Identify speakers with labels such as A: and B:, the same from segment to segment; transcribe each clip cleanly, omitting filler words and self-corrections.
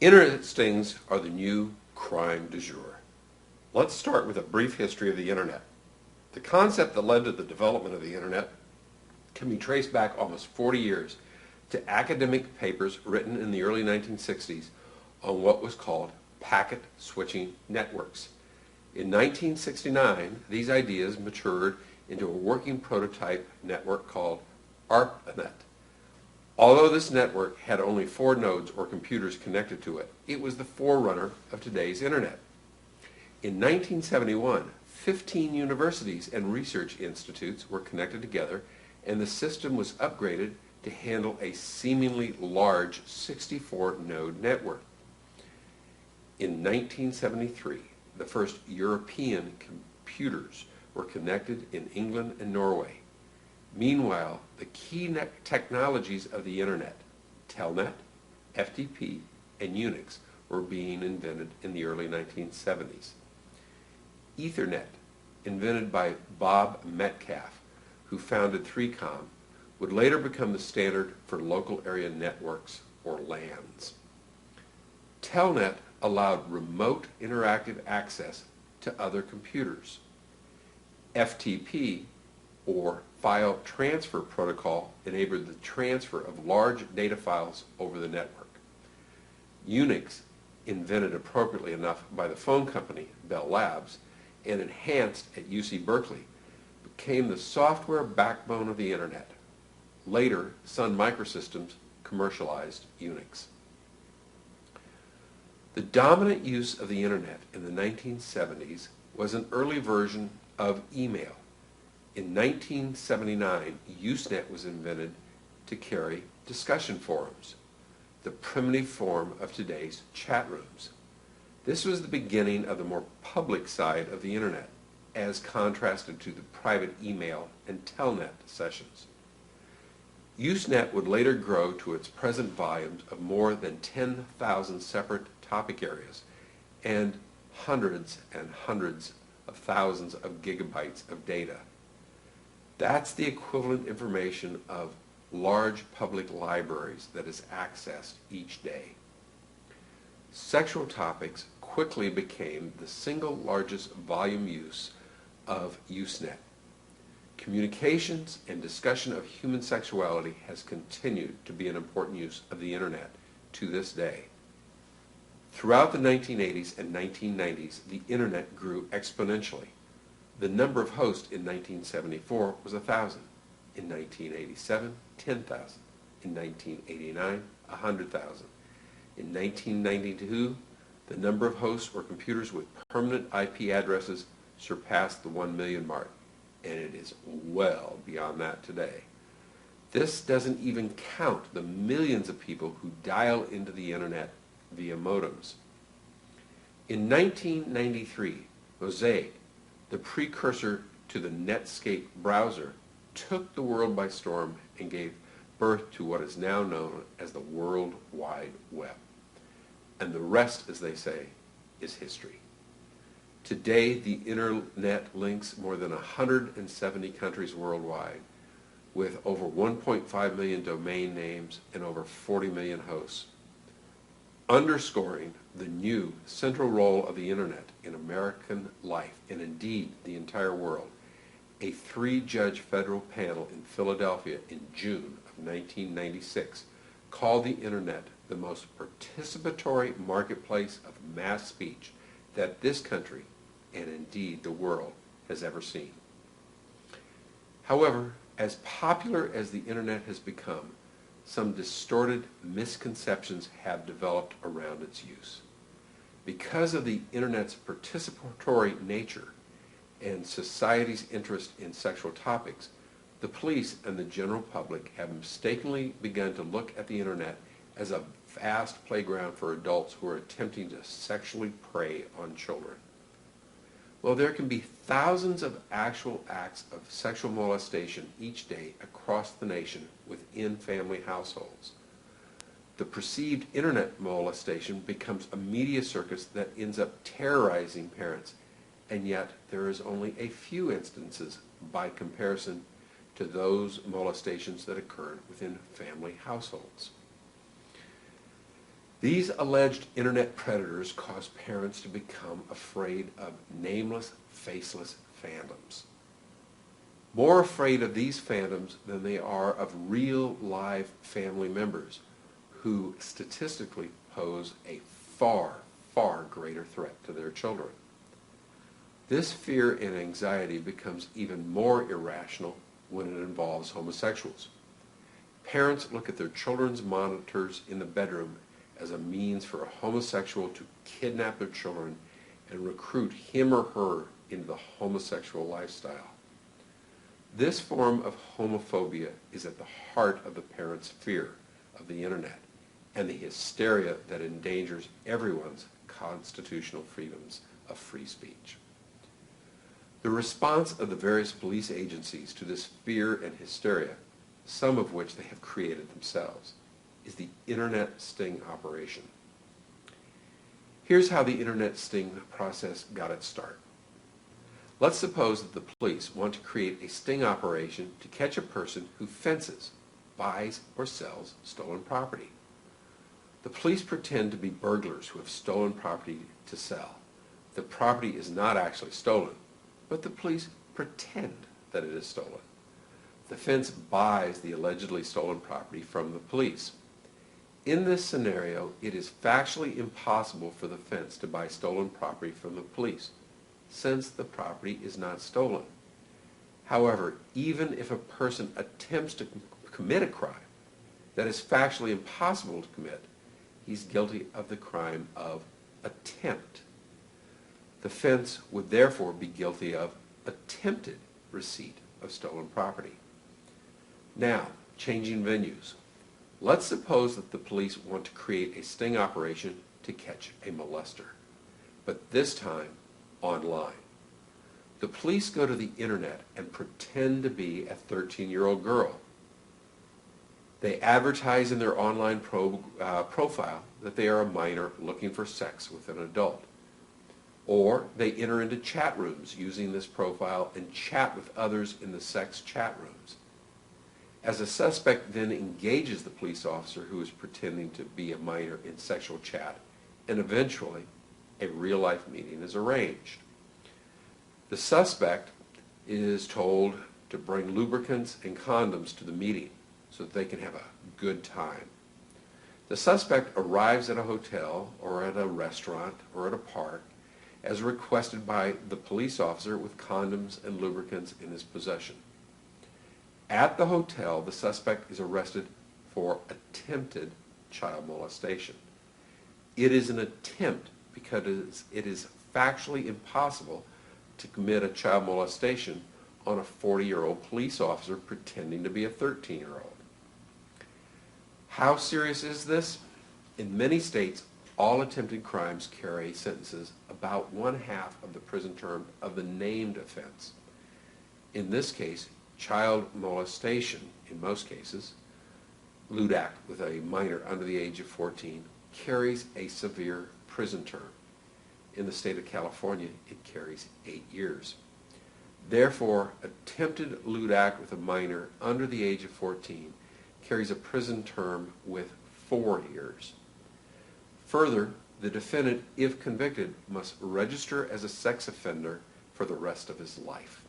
A: Internet stings are the new crime du jour. Let's start with a brief history of the Internet. The concept that led to the development of the Internet can be traced back almost 40 years to academic papers written in the early 1960s on what was called packet switching networks. In 1969, these ideas matured into a working prototype network called ARPANET. Although this network had only 4 nodes or computers connected to it, it was the forerunner of today's Internet. In 1971, 15 universities and research institutes were connected together, and the system was upgraded to handle a seemingly large 64-node network. In 1973, the first European computers were connected in England and Norway. Meanwhile, the key technologies of the Internet, Telnet, FTP, and Unix, were being invented in the early 1970s. Ethernet, invented by Bob Metcalfe, who founded 3Com, would later become the standard for local area networks, or LANs. Telnet allowed remote interactive access to other computers. FTP, or File Transfer Protocol, enabled the transfer of large data files over the network. Unix, invented appropriately enough by the phone company Bell Labs and enhanced at UC Berkeley, became the software backbone of the Internet. Later, Sun Microsystems commercialized Unix. The dominant use of the Internet in the 1970s was an early version of email. In 1979, Usenet was invented to carry discussion forums, the primitive form of today's chat rooms. This was the beginning of the more public side of the Internet, as contrasted to the private email and telnet sessions. Usenet would later grow to its present volumes of more than 10,000 separate topic areas and hundreds of thousands of gigabytes of data. That's the equivalent information of large public libraries that is accessed each day. Sexual topics quickly became the single largest volume use of Usenet. Communications and discussion of human sexuality has continued to be an important use of the Internet to this day. Throughout the 1980s and 1990s, the Internet grew exponentially. The number of hosts in 1974 was 1,000. In 1987, 10,000. In 1989, 100,000. In 1992, the number of hosts or computers with permanent IP addresses surpassed the 1 million mark, and it is well beyond that today. This doesn't even count the millions of people who dial into the Internet via modems. In 1993, Mosaic, the precursor to the Netscape browser, took the world by storm and gave birth to what is now known as the World Wide Web. And the rest, as they say, is history. Today, the Internet links more than 170 countries worldwide, with over 1.5 million domain names and over 40 million hosts, underscoring the new central role of the Internet in American life, and indeed the entire world. A 3-judge federal panel in Philadelphia in June of 1996 called the Internet the most participatory marketplace of mass speech that this country, and indeed the world, has ever seen. However, as popular as the Internet has become, some distorted misconceptions have developed around its use. Because of the Internet's participatory nature and society's interest in sexual topics, the police and the general public have mistakenly begun to look at the Internet as a vast playground for adults who are attempting to sexually prey on children. Well, there can be thousands of actual acts of sexual molestation each day across the nation within family households. The perceived Internet molestation becomes a media circus that ends up terrorizing parents, and yet there is only a few instances by comparison to those molestations that occurred within family households. These alleged internet predators cause parents to become afraid of nameless, faceless phantoms. More afraid of these phantoms than they are of real, live family members who statistically pose a far, far greater threat to their children. This fear and anxiety becomes even more irrational when it involves homosexuals. Parents look at their children's monitors in the bedroom as a means for a homosexual to kidnap their children and recruit him or her into the homosexual lifestyle. This form of homophobia is at the heart of the parents' fear of the internet and the hysteria that endangers everyone's constitutional freedoms of free speech. The response of the various police agencies to this fear and hysteria, some of which they have created themselves, is the Internet Sting operation. Here's how the Internet Sting process got its start. Let's suppose that the police want to create a sting operation to catch a person who fences, buys, or sells stolen property. The police pretend to be burglars who have stolen property to sell. The property is not actually stolen, but the police pretend that it is stolen. The fence buys the allegedly stolen property from the police. In this scenario, it is factually impossible for the fence to buy stolen property from the police, since the property is not stolen. However, even if a person attempts to commit a crime that is factually impossible to commit, he's guilty of the crime of attempt. The fence would therefore be guilty of attempted receipt of stolen property. Now, changing venues. Let's suppose that the police want to create a sting operation to catch a molester, but this time online. The police go to the internet and pretend to be a 13-year-old girl. They advertise in their online profile that they are a minor looking for sex with an adult. Or they enter into chat rooms using this profile and chat with others in the sex chat rooms. As a suspect then engages the police officer who is pretending to be a minor in sexual chat, and eventually a real-life meeting is arranged. The suspect is told to bring lubricants and condoms to the meeting so that they can have a good time. The suspect arrives at a hotel or at a restaurant or at a park as requested by the police officer with condoms and lubricants in his possession. At the hotel, the suspect is arrested for attempted child molestation. It is an attempt because it is factually impossible to commit a child molestation on a 40-year-old police officer pretending to be a 13-year-old. How serious is this? In many states, all attempted crimes carry sentences about 1/2 of the prison term of the named offense. In this case, child molestation, in most cases, lewd act with a minor under the age of 14, carries a severe prison term. In the state of California, it carries 8 years. Therefore, attempted lewd act with a minor under the age of 14 carries a prison term with 4 years. Further, the defendant, if convicted, must register as a sex offender for the rest of his life.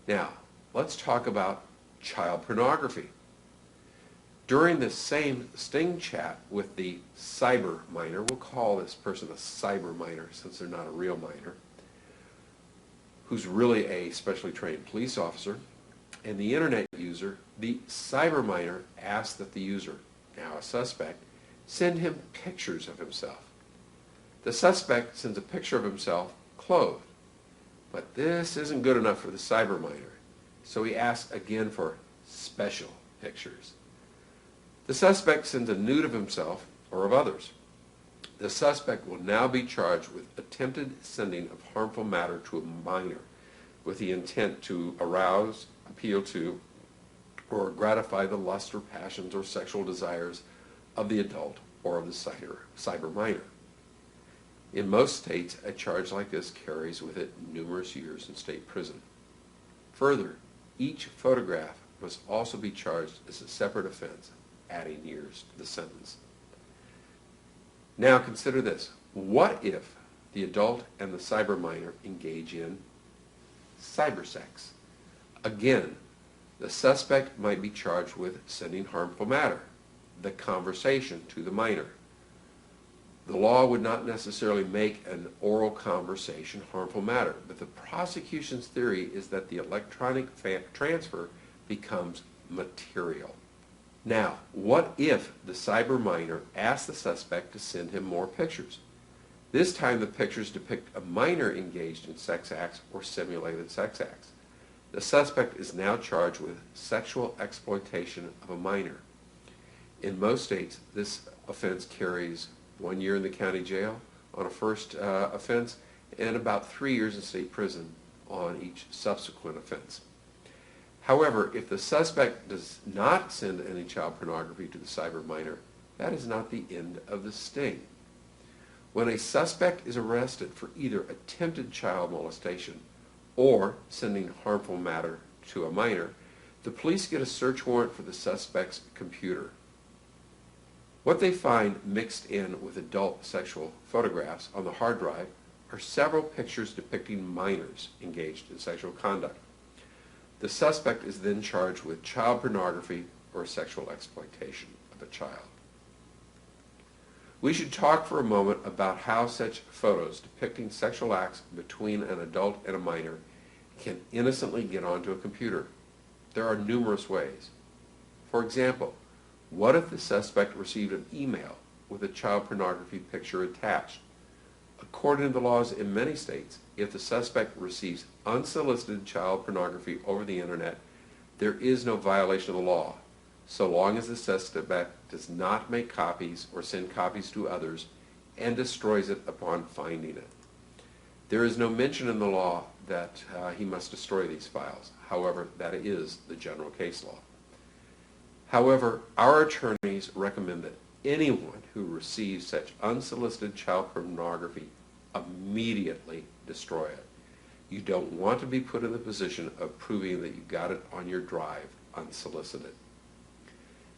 A: Now, let's talk about child pornography. During this same sting chat with the cyber minor, we'll call this person a cyber minor since they're not a real minor, who's really a specially trained police officer, and the internet user, the cyber minor asks that the user, now a suspect, send him pictures of himself. The suspect sends a picture of himself clothed, but this isn't good enough for the cyber minor, so he asks again for special pictures. The suspect sends a nude of himself or of others. The suspect will now be charged with attempted sending of harmful matter to a minor with the intent to arouse, appeal to, or gratify the lust or passions or sexual desires of the adult or of the cyber minor. In most states, a charge like this carries with it numerous years in state prison. Further, each photograph must also be charged as a separate offense, adding years to the sentence. Now consider this. What if the adult and the cyber minor engage in cybersex? Again, the suspect might be charged with sending harmful matter, the conversation, to the minor. The law would not necessarily make an oral conversation harmful matter, but the prosecution's theory is that the electronic transfer becomes material. Now, what if the cyber minor asks the suspect to send him more pictures? This time the pictures depict a minor engaged in sex acts or simulated sex acts. The suspect is now charged with sexual exploitation of a minor. In most states, this offense carries 1 year in the county jail on a first offense and about 3 years in state prison on each subsequent offense. However, if the suspect does not send any child pornography to the cyber minor, that is not the end of the sting. When a suspect is arrested for either attempted child molestation or sending harmful matter to a minor, the police get a search warrant for the suspect's computer. What they find mixed in with adult sexual photographs on the hard drive are several pictures depicting minors engaged in sexual conduct. The suspect is then charged with child pornography or sexual exploitation of a child. We should talk for a moment about how such photos depicting sexual acts between an adult and a minor can innocently get onto a computer. There are numerous ways. For example, what if the suspect received an email with a child pornography picture attached? According to the laws in many states, if the suspect receives unsolicited child pornography over the internet, there is no violation of the law, so long as the suspect does not make copies or send copies to others and destroys it upon finding it. There is no mention in the law that he must destroy these files. However, that is the general case law. However, our attorneys recommend that anyone who receives such unsolicited child pornography immediately destroy it. You don't want to be put in the position of proving that you got it on your drive unsolicited.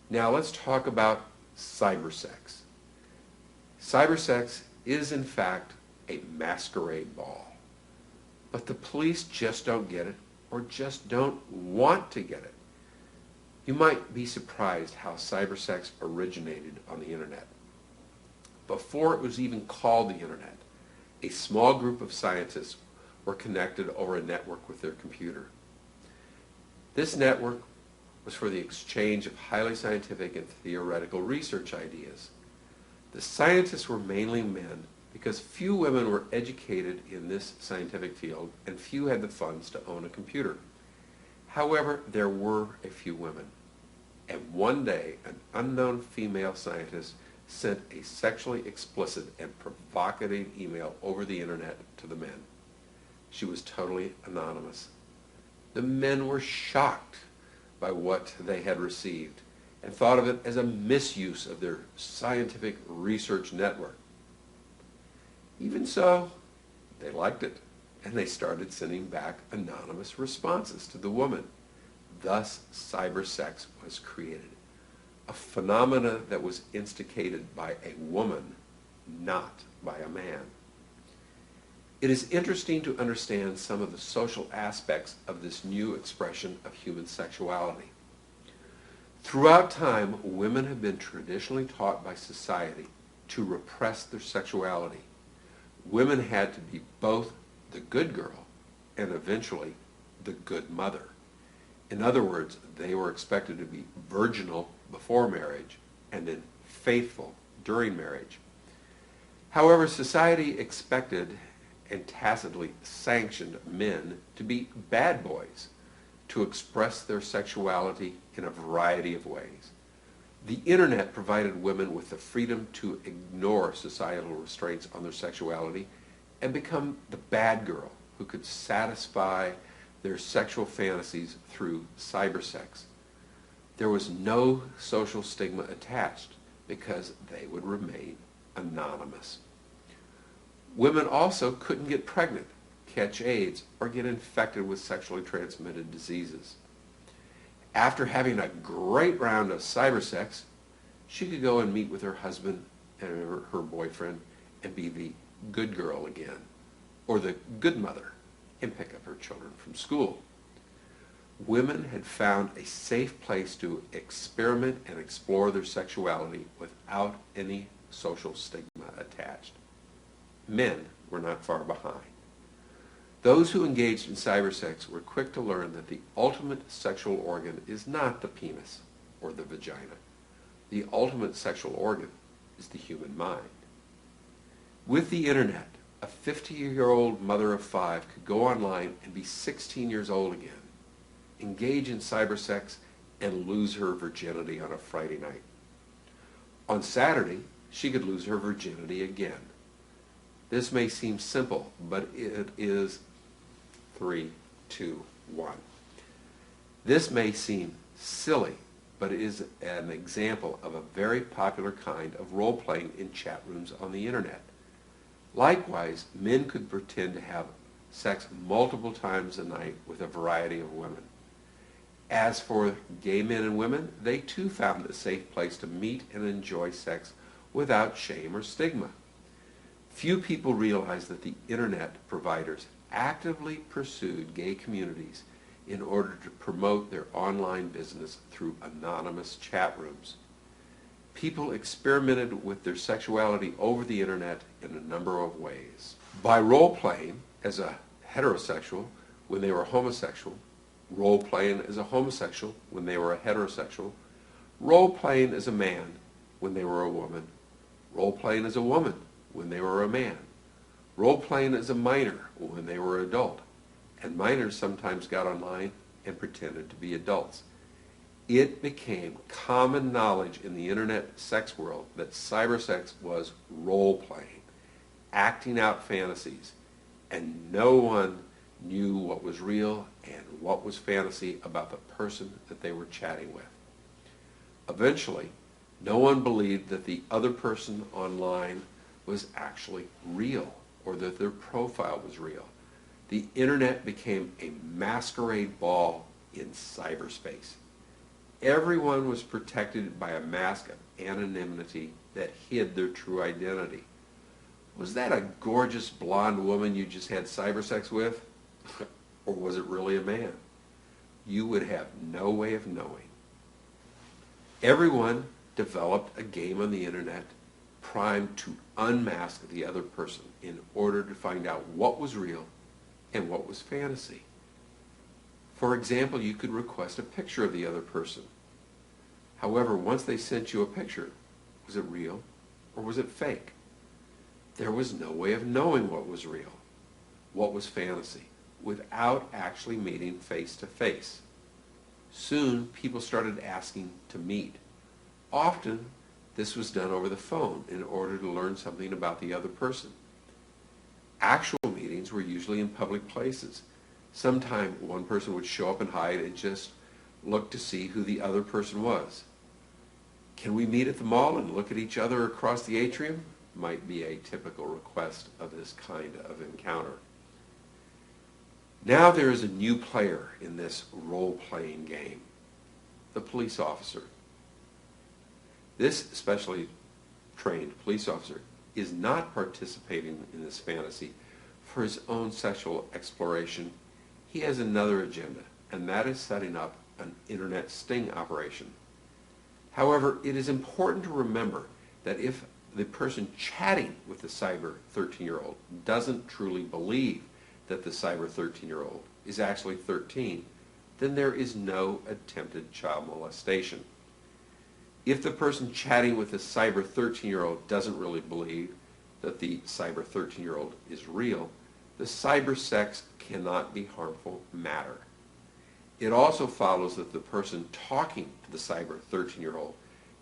A: Now let's talk about cybersex. Cybersex is in fact a masquerade ball, but the police just don't get it or just don't want to get it. You might be surprised how cybersex originated on the internet. Before it was even called the internet, a small group of scientists were connected over a network with their computer. This network was for the exchange of highly scientific and theoretical research ideas. The scientists were mainly men because few women were educated in this scientific field and few had the funds to own a computer. However, there were a few women, and one day an unknown female scientist sent a sexually explicit and provocative email over the internet to the men. She was totally anonymous. The men were shocked by what they had received and thought of it as a misuse of their scientific research network. Even so, they liked it, and they started sending back anonymous responses to the woman. Thus, cybersex was created, a phenomena that was instigated by a woman, not by a man. It is interesting to understand some of the social aspects of this new expression of human sexuality. Throughout time, women have been traditionally taught by society to repress their sexuality. Women had to be both the good girl and eventually the good mother. In other words, they were expected to be virginal before marriage and then faithful during marriage. However, society expected and tacitly sanctioned men to be bad boys, to express their sexuality in a variety of ways. The internet provided women with the freedom to ignore societal restraints on their sexuality and become the bad girl who could satisfy their sexual fantasies through cybersex. There was no social stigma attached because they would remain anonymous. Women also couldn't get pregnant, catch AIDS, or get infected with sexually transmitted diseases. After having a great round of cybersex, she could go and meet with her husband and her boyfriend and be the good girl again, or the good mother and pick up her children from school. Women had found a safe place to experiment and explore their sexuality without any social stigma attached. Men were not far behind. Those who engaged in cybersex were quick to learn that the ultimate sexual organ is not the penis or the vagina. The ultimate sexual organ is the human mind. With the internet, a 50-year-old mother of 5 could go online and be 16 years old again, engage in cybersex, and lose her virginity on a Friday night. On Saturday, she could lose her virginity again. This may seem simple, but it is 3, 2, 1. This may seem silly, but it is an example of a very popular kind of role-playing in chat rooms on the internet. Likewise, men could pretend to have sex multiple times a night with a variety of women. As for gay men and women, they too found a safe place to meet and enjoy sex without shame or stigma. Few people realize that the internet providers actively pursued gay communities in order to promote their online business through anonymous chat rooms. People experimented with their sexuality over the internet in a number of ways. By role-playing as a heterosexual when they were homosexual, role-playing as a homosexual when they were a heterosexual, role-playing as a man when they were a woman, role-playing as a woman when they were a man, role-playing as a minor when they were adult, and minors sometimes got online and pretended to be adults. It became common knowledge in the internet sex world that cybersex was role-playing, acting out fantasies, and no one knew what was real and what was fantasy about the person that they were chatting with. Eventually, no one believed that the other person online was actually real or that their profile was real. The internet became a masquerade ball in cyberspace. Everyone was protected by a mask of anonymity that hid their true identity. Was that a gorgeous blonde woman you just had cybersex with? Or was it really a man? You would have no way of knowing. Everyone developed a game on the internet primed to unmask the other person in order to find out what was real and what was fantasy. For example, you could request a picture of the other person. However, once they sent you a picture, was it real or was it fake? There was no way of knowing what was real, what was fantasy, without actually meeting face to face. Soon, people started asking to meet. Often, this was done over the phone in order to learn something about the other person. Actual meetings were usually in public places. Sometimes one person would show up and hide and just look to see who the other person was. Can we meet at the mall and look at each other across the atrium? Might be a typical request of this kind of encounter. Now there is a new player in this role-playing game, the police officer. This specially trained police officer is not participating in this fantasy for his own sexual exploration. He has another agenda, and that is setting up an internet sting operation. However, it is important to remember that if the person chatting with the cyber 13-year-old doesn't truly believe that the cyber 13-year-old is actually 13, then there is no attempted child molestation. If the person chatting with the cyber 13-year-old doesn't really believe that the cyber 13-year-old is real, the cyber sex cannot be harmful matter. It also follows that the person talking to the cyber 13-year-old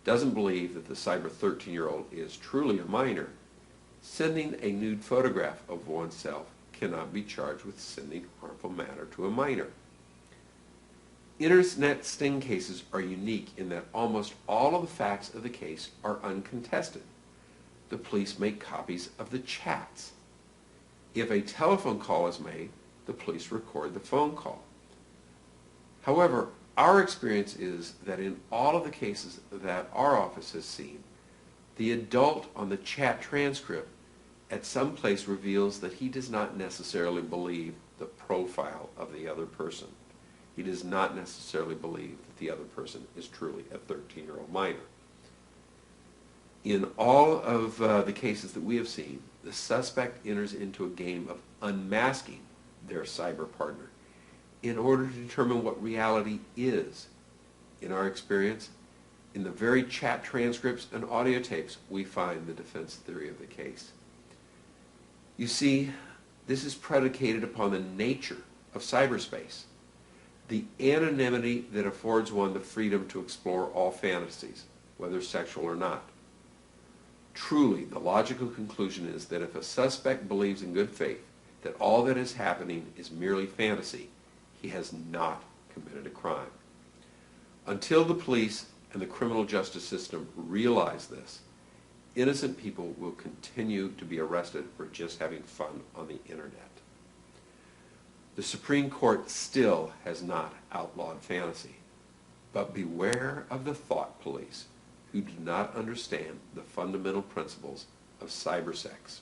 A: doesn't believe that the cyber 13-year-old is truly a minor. Sending a nude photograph of oneself cannot be charged with sending harmful matter to a minor. Internet sting cases are unique in that almost all of the facts of the case are uncontested. The police make copies of the chats. If a telephone call is made, the police record the phone call. However, our experience is that in all of the cases that our office has seen, The adult on the chat transcript at some place reveals that he does not necessarily believe the profile of the other person. He does not necessarily believe that the other person is truly a 13-year-old minor. In all of the cases that we have seen, the suspect enters into a game of unmasking their cyber partner in order to determine what reality is. In our experience, in the very chat transcripts and audio tapes, we find the defense theory of the case. You see, this is predicated upon the nature of cyberspace, the anonymity that affords one the freedom to explore all fantasies, whether sexual or not. Truly, the logical conclusion is that if a suspect believes in good faith that all that is happening is merely fantasy, he has not committed a crime. Until the police and the criminal justice system realize this, innocent people will continue to be arrested for just having fun on the internet. The Supreme Court still has not outlawed fantasy, but beware of the thought police who do not understand the fundamental principles of cybersex.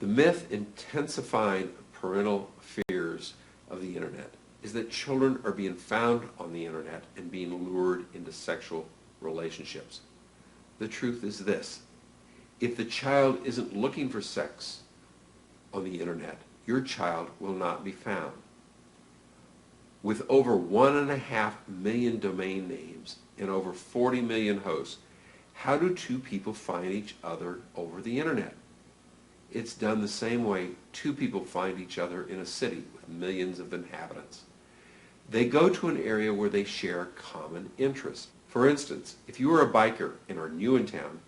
A: The myth intensifying parental fears of the internet is that children are being found on the internet and being lured into sexual relationships. The truth is this: if the child isn't looking for sex on the internet, your child will not be found. With over 1.5 million domain names and over 40 million hosts, how do two people find each other over the internet? It's done the same way two people find each other in a city with millions of inhabitants. They go to an area where they share common interests. For instance, if you are a biker and are new in town,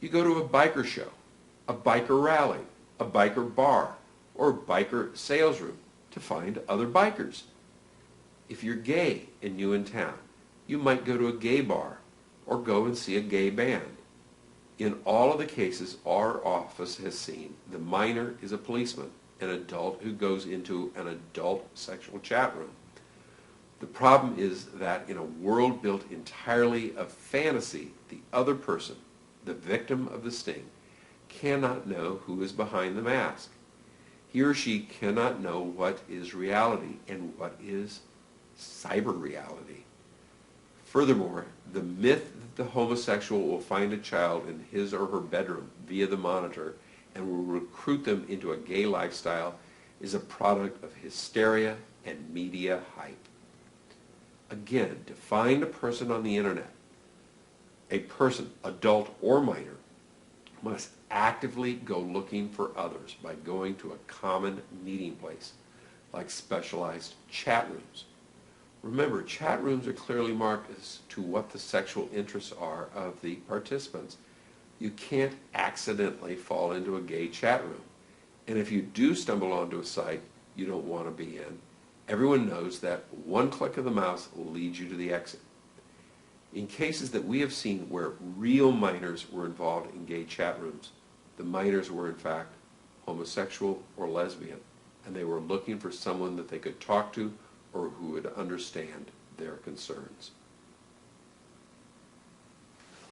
A: you go to a biker show, a biker rally, a biker bar, or a biker sales room to find other bikers. If you're gay and new in town, you might go to a gay bar or go and see a gay band. In all of the cases our office has seen, the minor is a policeman, an adult who goes into an adult sexual chat room. The problem is that in a world built entirely of fantasy, the other person, the victim of the sting, cannot know who is behind the mask. He or she cannot know what is reality and what is cyber reality. Furthermore, the myth that the homosexual will find a child in his or her bedroom via the monitor and will recruit them into a gay lifestyle is a product of hysteria and media hype. Again, to find a person on the internet, a person, adult or minor, must actively go looking for others by going to a common meeting place, like specialized chat rooms. Remember, chat rooms are clearly marked as to what the sexual interests are of the participants. You can't accidentally fall into a gay chat room. And if you do stumble onto a site you don't want to be in, everyone knows that one click of the mouse will lead you to the exit. In cases that we have seen where real minors were involved in gay chat rooms, the minors were in fact homosexual or lesbian, and they were looking for someone that they could talk to or who would understand their concerns.